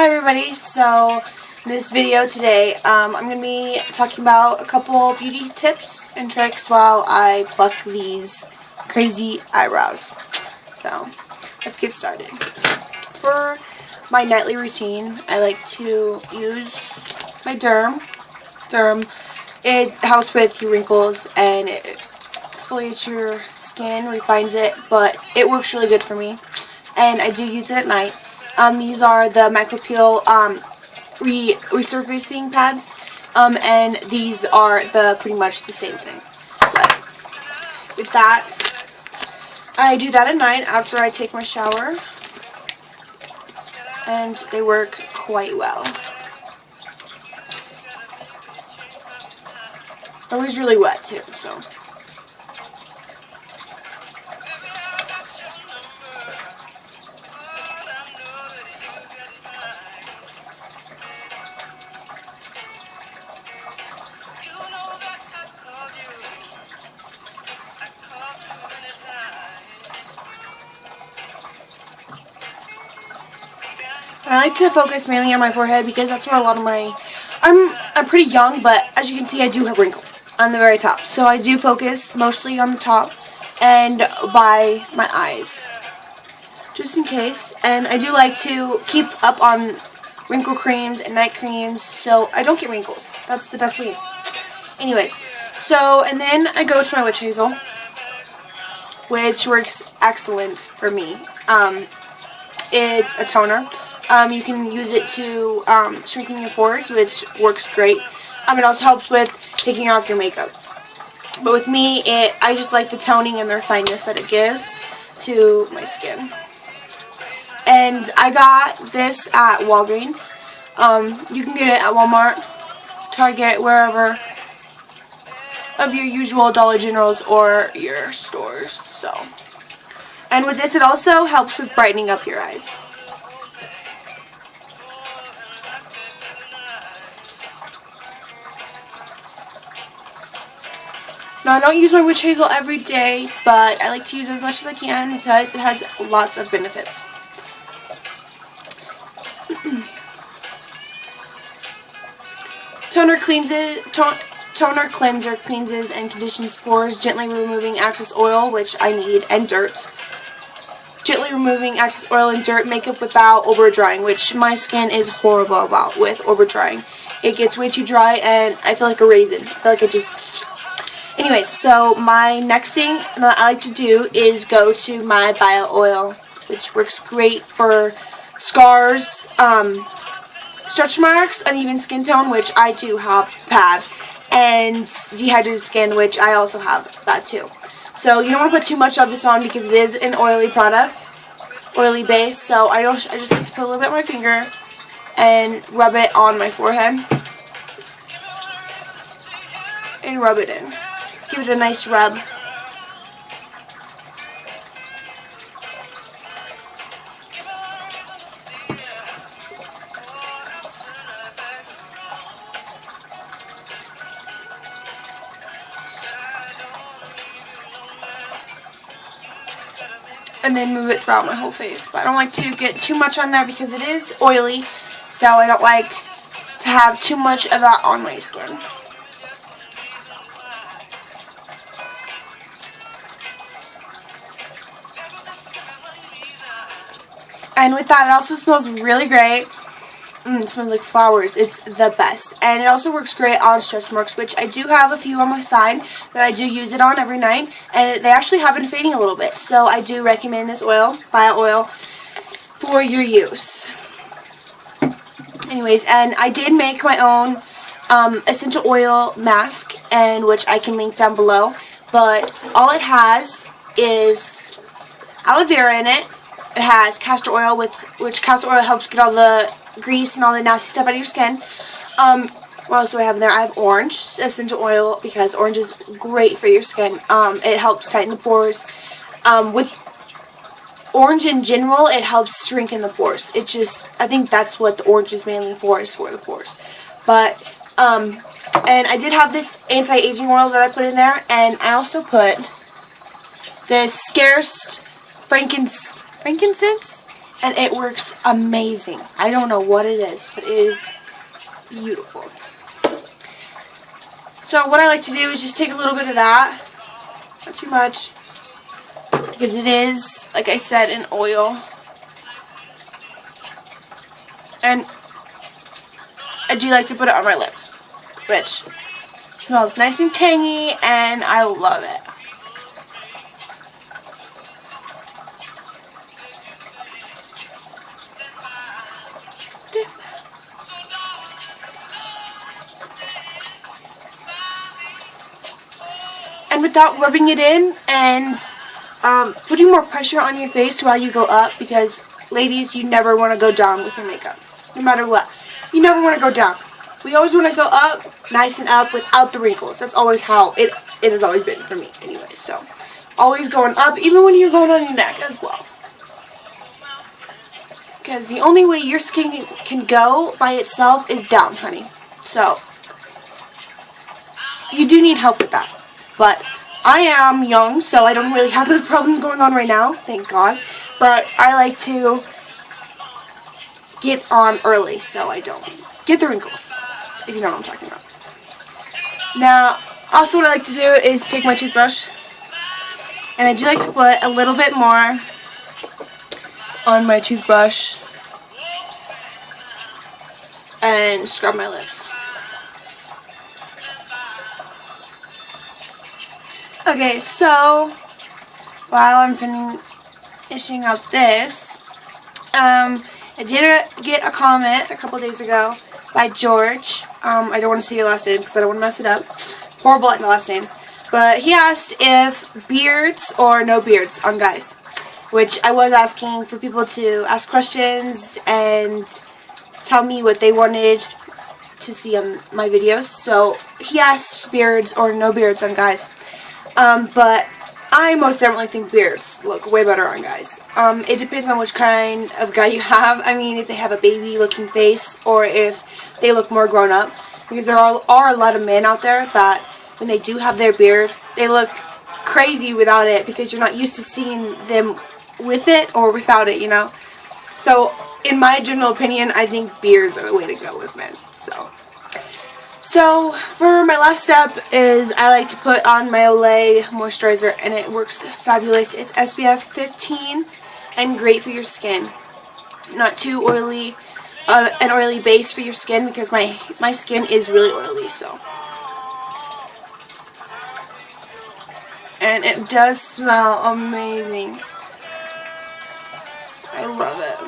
Hi everybody, so in this video today I'm going to be talking about a couple beauty tips and tricks while I pluck these crazy eyebrows. So let's get started. For my nightly routine, I like to use my Derm. It helps with your wrinkles and it exfoliates your skin, refines it, but it works really good for me. And I do use it at night. These are the micro peel resurfacing pads, and these are pretty much the same thing. But with that, I do that at night after I take my shower, and they work quite well. Always really wet too, so. I like to focus mainly on my forehead because that's where a lot of my, I'm pretty young, but as you can see I do have wrinkles on the very top. So I do focus mostly on the top and by my eyes, just in case. And I do like to keep up on wrinkle creams and night creams so I don't get wrinkles. That's the best way. Anyways, so, and then I go to my witch hazel, which works excellent for me. It's a toner. You can use it to strengthen your pores, which works great. It also helps with taking off your makeup. But with me, I just like the toning and the refinedness that it gives to my skin. And I got this at Walgreens. You can get it at Walmart, Target, wherever of your usual Dollar Generals or your stores. So, and with this, it also helps with brightening up your eyes. Now, I don't use my witch hazel every day, but I like to use it as much as I can because it has lots of benefits. Toner cleanser cleanses and conditions pores, gently removing excess oil, which I need, and dirt. Gently removing excess oil and dirt, makeup without over drying, which my skin is horrible about with over drying. It gets way too dry and I feel like a raisin. I feel like it just... Anyways, so my next thing that I like to do is go to my bio oil, which works great for scars, stretch marks, uneven skin tone, which I do have bad, and dehydrated skin, which I also have that too. So you don't want to put too much of this on because it is an oily product, oily base. So I just like to put a little bit on my finger and rub it on my forehead and rub it in. Give it a nice rub. And then move it throughout my whole face. But I don't like to get too much on there because it is oily, so I don't like to have too much of that on my skin. And with that, it also smells really great. It smells like flowers. It's the best. And it also works great on stretch marks, which I do have a few on my side that I do use it on every night. And they actually have been fading a little bit. So I do recommend this oil, bio oil, for your use. Anyways, and I did make my own essential oil mask, and which I can link down below. But all it has is aloe vera in it. It has castor oil, which castor oil helps get all the grease and all the nasty stuff out of your skin. What else do I have in there? I have orange essential oil because orange is great for your skin. It helps tighten the pores. With orange in general, it helps strengthen the pores. I think that's what the orange is mainly for, is for the pores. But, and I did have this anti-aging oil that I put in there, and I also put this scarce frankincense and it works amazing. I don't know what it is, but it is beautiful. So what I like to do is just take a little bit of that, not too much, because it is, like I said, an oil. And I do like to put it on my lips, which smells nice and tangy, and I love it. And without rubbing it in and putting more pressure on your face while you go up, because ladies, you never want to go down with your makeup, no matter what. You never want to go down. We always want to go up, nice and up, without the wrinkles. That's always how it has always been for me anyway. So always going up, even when you're going on your neck as well. Because the only way your skin can go by itself is down, honey. So you do need help with that. But I am young, so I don't really have those problems going on right now, thank God. But I like to get on early so I don't get the wrinkles, if you know what I'm talking about. Now, also what I like to do is take my toothbrush, and I do like to put a little bit more on my toothbrush and scrub my lips. Okay, so while I'm finishing up this, I did get a comment a couple days ago by George. I don't want to say your last name because I don't want to mess it up. Horrible at my last names. But he asked if beards or no beards on guys, which I was asking for people to ask questions and tell me what they wanted to see on my videos. So he asked beards or no beards on guys. But I most definitely think beards look way better on guys. It depends on which kind of guy you have. I mean, if they have a baby looking face or if they look more grown up. Because there are a lot of men out there that when they do have their beard, they look crazy without it because you're not used to seeing them with it or without it, you know. So, in my general opinion, I think beards are the way to go with men. So for my last step is I like to put on my Olay moisturizer, and it works fabulous. It's SPF 15 and great for your skin. Not too oily, an oily base for your skin because my skin is really oily, so. And it does smell amazing. I love it.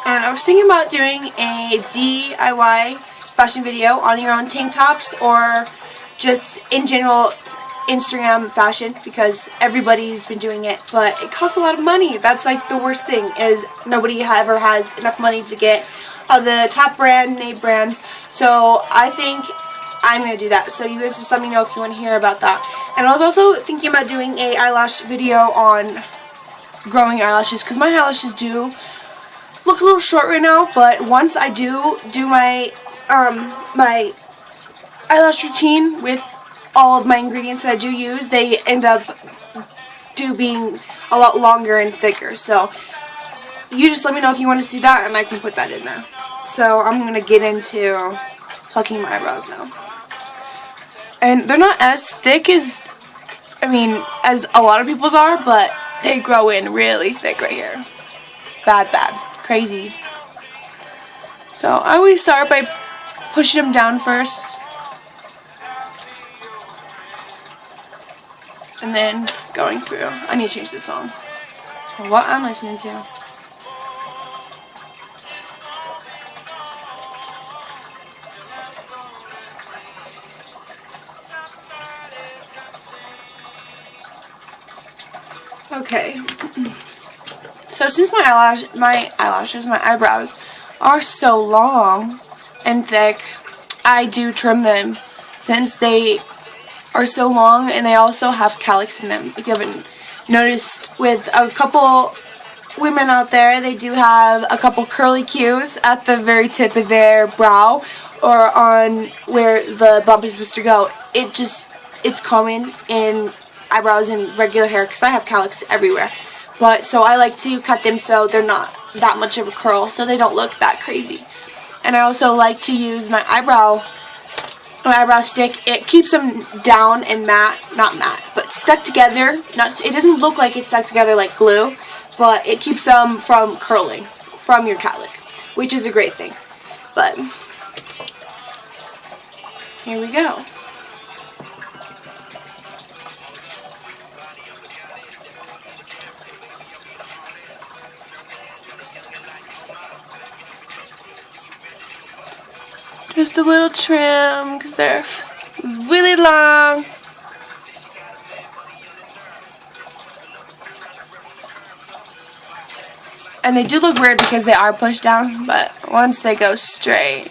And I was thinking about doing a DIY fashion video on your own tank tops or just in general Instagram fashion because everybody's been doing it, but it costs a lot of money. That's like the worst thing, is nobody ever has enough money to get the top brand name brands. So I think I'm going to do that. So you guys just let me know if you want to hear about that. And I was also thinking about doing a eyelash video on growing eyelashes because my eyelashes do look a little short right now, but once I do my my eyelash routine with all of my ingredients that I do use, they end up being a lot longer and thicker. So you just let me know if you want to see that, and I can put that in there. So I'm gonna get into plucking my eyebrows now, and they're not as thick as as a lot of people's are, but they grow in really thick right here. Bad. Crazy. So I always start by pushing them down first, and then going through. I need to change this song. What I'm listening to. Okay. So since my eyebrows are so long and thick, I do trim them since they are so long, and they also have calyx in them. If you haven't noticed, with a couple women out there, they do have a couple curly cues at the very tip of their brow or on where the bump is supposed to go. It's common in eyebrows in regular hair because I have cowlicks everywhere. But so I like to cut them so they're not that much of a curl, so they don't look that crazy. And I also like to use my eyebrow stick. It keeps them down and not matte, but stuck together. It doesn't look like it's stuck together like glue, but it keeps them from curling from your cowlick, which is a great thing. But here we go. Just a little trim because they're really long. And they do look weird because they are pushed down, but once they go straight,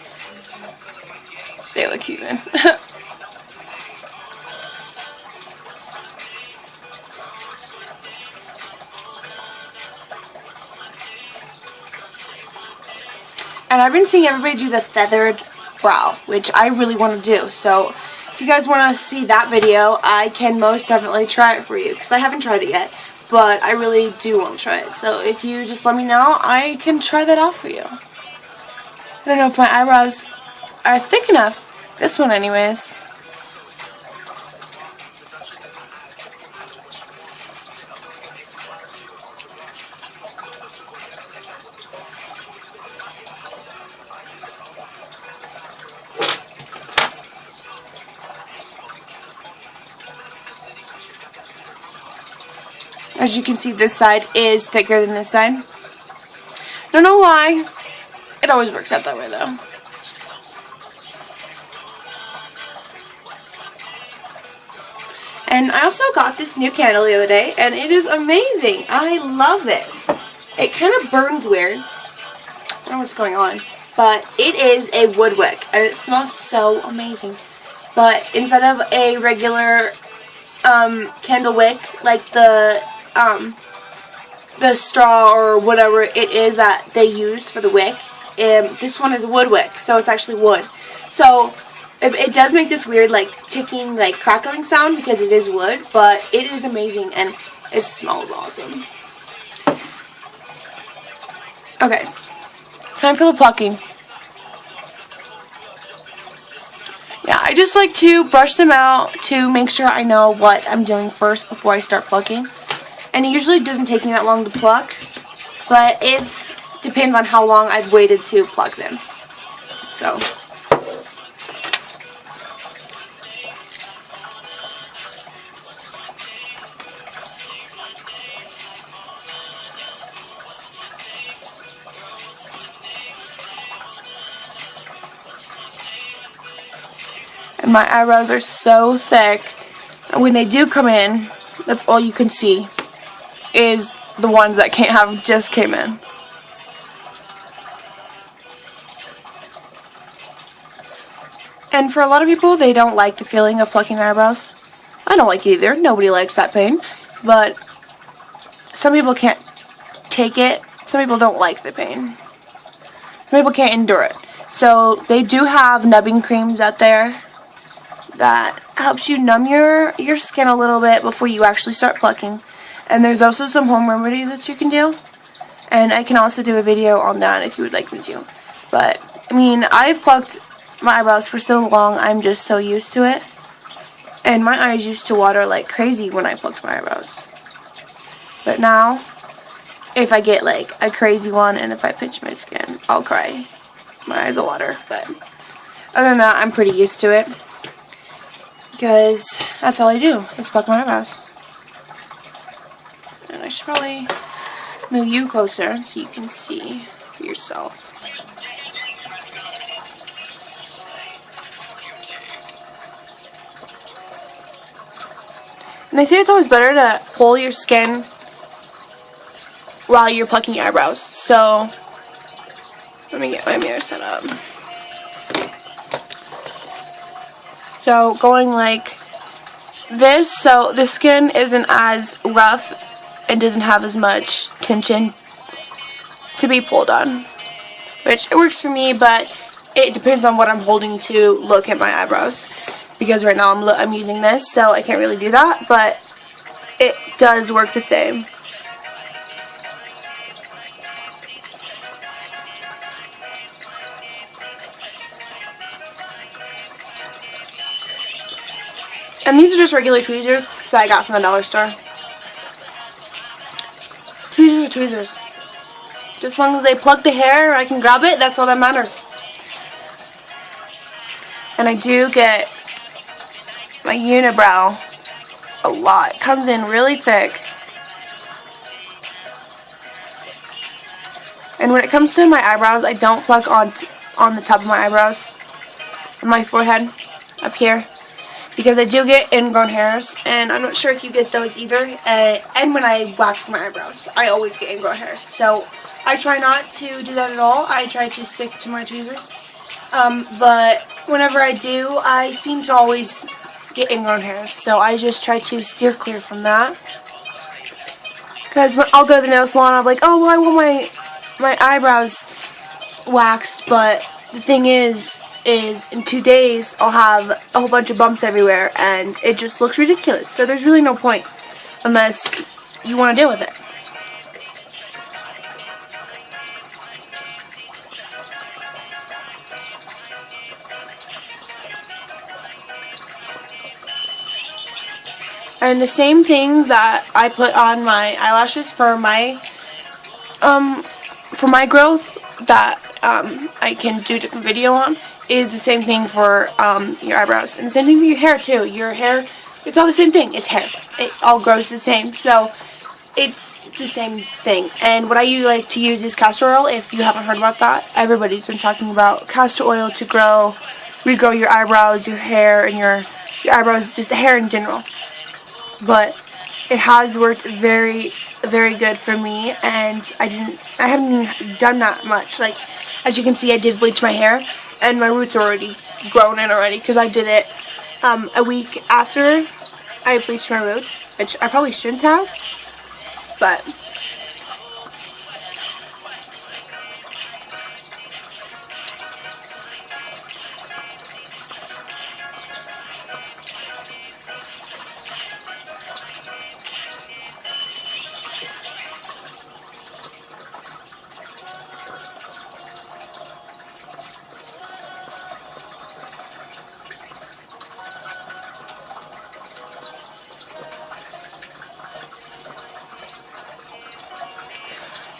they look even. And I've been seeing everybody do the feathered brow, which I really want to do. So if you guys want to see that video, I can most definitely try it for you because I haven't tried it yet, but I really do want to try it. So if you just let me know, I can try that out for you. I don't know if my eyebrows are thick enough. This one anyways. As you can see, this side is thicker than this side. Don't know why. It always works out that way though. And I also got this new candle the other day, and it is amazing. I love it. It kind of burns weird. I don't know what's going on. But it is a wood wick, and it smells so amazing. But instead of a regular candle wick, like the straw or whatever it is that they use for the wick, this one is a wood wick, so it's actually wood. So it does make this weird like ticking, like crackling sound because it is wood, but it is amazing and it smells awesome. Okay, time for the plucking. Yeah, I just like to brush them out to make sure I know what I'm doing first before I start plucking. And it usually doesn't take me that long to pluck, but it depends on how long I've waited to pluck them. So. And my eyebrows are so thick, and when they do come in, that's all you can see is the ones that just came in. And for a lot of people, they don't like the feeling of plucking their eyebrows. I don't like it either. Nobody likes that pain. But some people can't take it. Some people don't like the pain. Some people can't endure it. So they do have numbing creams out there that helps you numb your skin a little bit before you actually start plucking. And there's also some home remedies that you can do. And I can also do a video on that if you would like me to. But, I mean, I've plucked my eyebrows for so long, I'm just so used to it. And my eyes used to water like crazy when I plucked my eyebrows. But now, if I get like a crazy one and if I pinch my skin, I'll cry. My eyes will water. But other than that, I'm pretty used to it. Because that's all I do, is pluck my eyebrows. And I should probably move you closer so you can see for yourself. And they say it's always better to pull your skin while you're plucking your eyebrows. So, let me get my mirror set up. So, going like this, so the skin isn't as rough and doesn't have as much tension to be pulled on. Which, it works for me, but it depends on what I'm holding to look at my eyebrows. Because right now I'm using this, so I can't really do that. But it does work the same. And these are just regular tweezers that I got from the dollar store. Tweezers are tweezers. Just as long as they plug the hair, I can grab it, that's all that matters. And I do get my unibrow a lot. It comes in really thick. And when it comes to my eyebrows, I don't plug on the top of my eyebrows, on my forehead, up here. Because I do get ingrown hairs, and I'm not sure if you get those either. And when I wax my eyebrows, I always get ingrown hairs. So I try not to do that at all. I try to stick to my tweezers. But whenever I do, I seem to always get ingrown hairs. So I just try to steer clear from that. Because I'll go to the nail salon, I'll be like, oh, well, I want my eyebrows waxed. But the thing is in 2 days I'll have a whole bunch of bumps everywhere and it just looks ridiculous. So there's really no point unless you want to deal with it. And the same thing that I put on my eyelashes for my growth that I can do a different video on is the same thing for your eyebrows. And the same thing for your hair too. Your hair, it's all the same thing. It's hair. It all grows the same. So it's the same thing. And what I like to use is castor oil. If you haven't heard about that, everybody's been talking about castor oil to regrow your eyebrows, your hair, and your eyebrows, just the hair in general. But it has worked very, very good for me, and I haven't done that much. Like, as you can see, I did bleach my hair, and my roots are already grown in already, because I did it a week after I bleached my roots, which I probably shouldn't have, but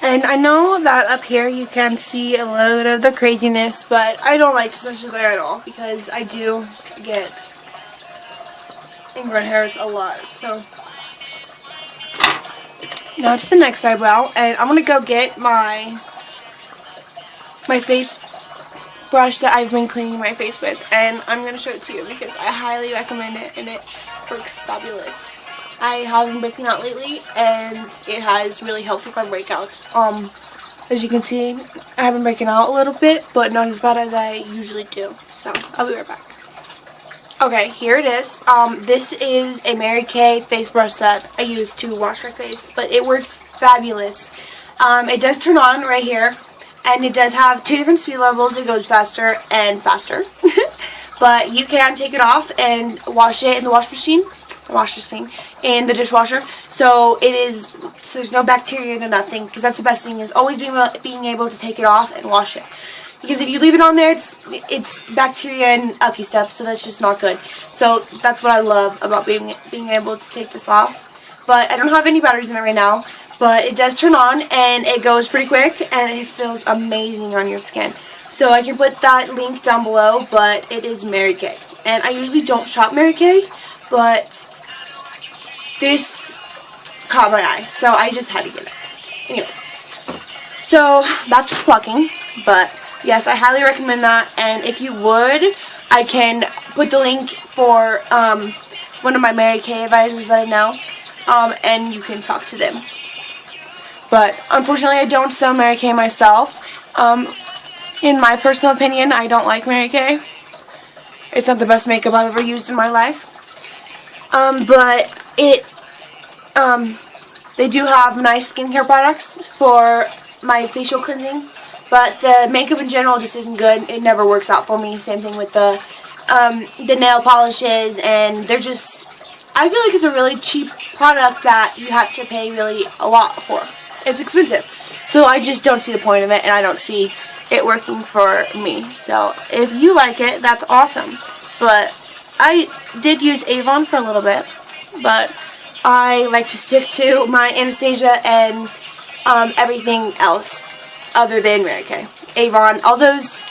and I know that up here you can see a little bit of the craziness, but I don't like social glare at all because I do get ingrown hairs a lot. So now to the next eyebrow, and I'm gonna go get my face brush that I've been cleaning my face with, and I'm gonna show it to you because I highly recommend it and it works fabulous. I have been breaking out lately, and it has really helped with my breakouts. As you can see, I have been breaking out a little bit, but not as bad as I usually do. So, I'll be right back. Okay, here it is. This is a Mary Kay face brush that I use to wash my face, but it works fabulous. It does turn on right here, and it does have 2 different speed levels. It goes faster and faster. But you can take it off and wash it in the wash machine. In the dishwasher, so there's no bacteria, no nothing, because that's the best thing, is always being able to take it off and wash it, because if you leave it on there, it's bacteria and uppy stuff, so that's just not good. So that's what I love about being able to take this off. But I don't have any batteries in it right now, but it does turn on and it goes pretty quick and it feels amazing on your skin. So I can put that link down below, but it is Mary Kay, and I usually don't shop Mary Kay, but this caught my eye, so I just had to get it. Anyways, so that's plucking, but yes, I highly recommend that, and if you would, I can put the link for one of my Mary Kay advisors that I know, and you can talk to them. But unfortunately, I don't sell Mary Kay myself. In my personal opinion, I don't like Mary Kay. It's not the best makeup I've ever used in my life. But they do have nice skincare products for my facial cleansing, but the makeup in general just isn't good. It never works out for me. Same thing with the nail polishes, and they're just I feel like it's a really cheap product that you have to pay really a lot for. It's expensive. So I just don't see the point of it, and I don't see it working for me. So if you like it, that's awesome. But I did use Avon for a little bit, but I like to stick to my Anastasia and everything else other than Mary Kay. Avon, all those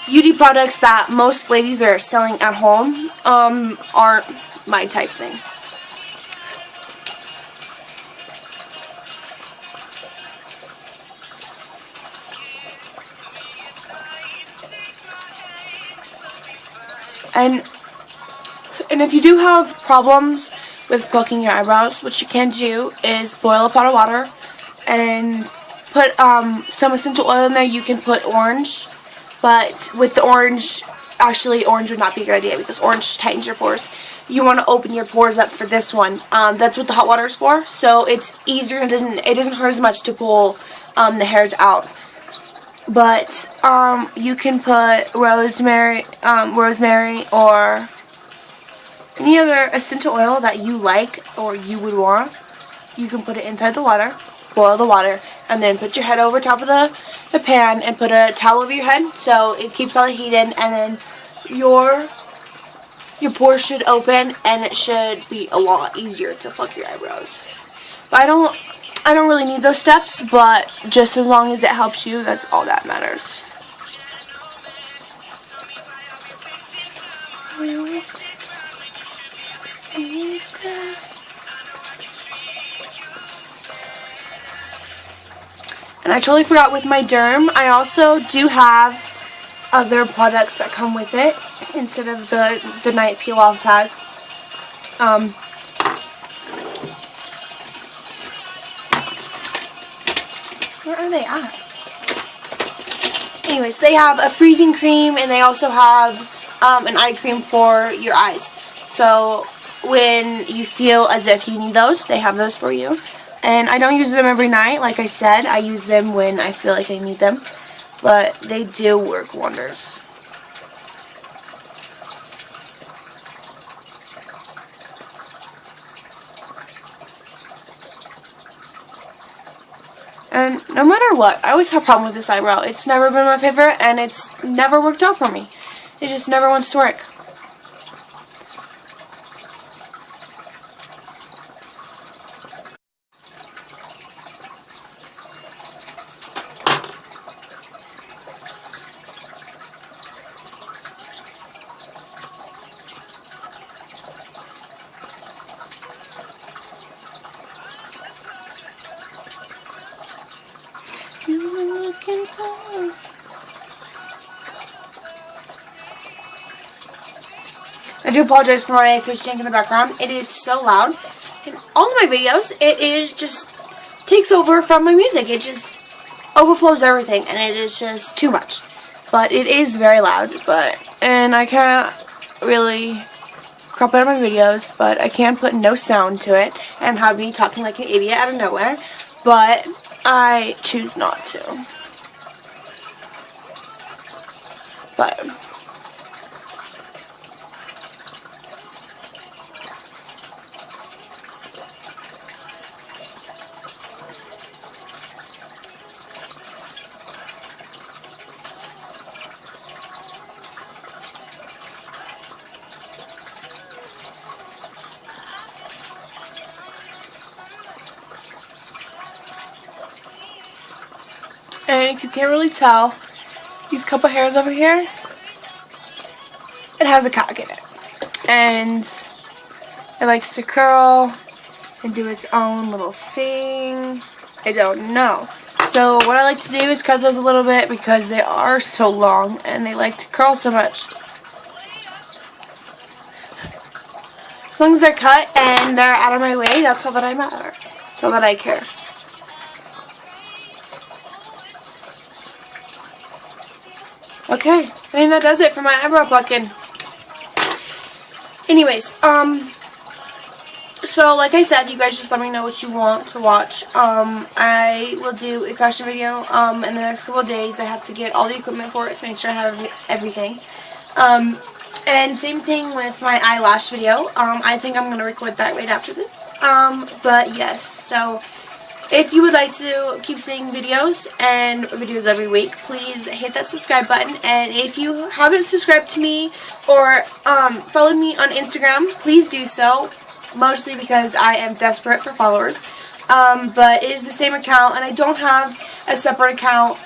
beauty products that most ladies are selling at home aren't my type thing. And if you do have problems with plucking your eyebrows, what you can do is boil a pot of water and put some essential oil in there. You can put orange, but with the orange, actually orange would not be a good idea because orange tightens your pores. You want to open your pores up for this one. That's what the hot water is for. So it's easier and it doesn't hurt as much to pull the hairs out. But you can put rosemary or any other essential oil that you like or you would want. You can put it inside the water, boil the water, and then put your head over top of the pan and put a towel over your head so it keeps all the heat in, and then your pores should open and it should be a lot easier to pluck your eyebrows. But I don't really need those steps, but just as long as it helps you, that's all that matters. And I totally forgot with my Derm, I also do have other products that come with it instead of the night peel off pads. Where are they at? Anyways, they have a freezing cream and they also have an eye cream for your eyes. So when you feel as if you need those, they have those for you. And I don't use them every night, like I said. I use them when I feel like I need them. But they do work wonders. And no matter what, I always have a problem with this eyebrow. It's never been my favorite, and it's never worked out for me. It just never wants to work. I do apologize for my fish tank in the background. It is so loud. In all of my videos, it is just takes over from my music. It just overflows everything, and it is just too much. But it is very loud, and I can't really crop out of my videos, but I can put no sound to it and have me talking like an idiot out of nowhere, but I choose not to. But and if you can't really tell, these couple hairs over here, it has a cock in it. And it likes to curl and do its own little thing. I don't know. So what I like to do is cut those a little bit because they are so long and they like to curl so much. As long as they're cut and they're out of my way, that's all that I matter. That's all that I care. Okay, I think that does it for my eyebrow plucking. Anyways, so like I said, you guys just let me know what you want to watch. I will do a fashion video in the next couple of days. I have to get all the equipment for it to make sure I have everything. And same thing with my eyelash video. I think I'm going to record that right after this. But yes, so if you would like to keep seeing videos and videos every week, please hit that subscribe button. And if you haven't subscribed to me or followed me on Instagram, please do so. Mostly because I am desperate for followers. But it is the same account, and I don't have a separate account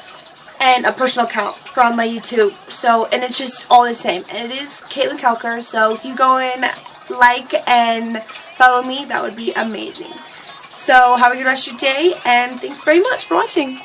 and a personal account from my YouTube. So, and it's just all the same. And it is Caitlin Kelker. So if you go in, like, and follow me, that would be amazing. So have a good rest of your day, and thanks very much for watching.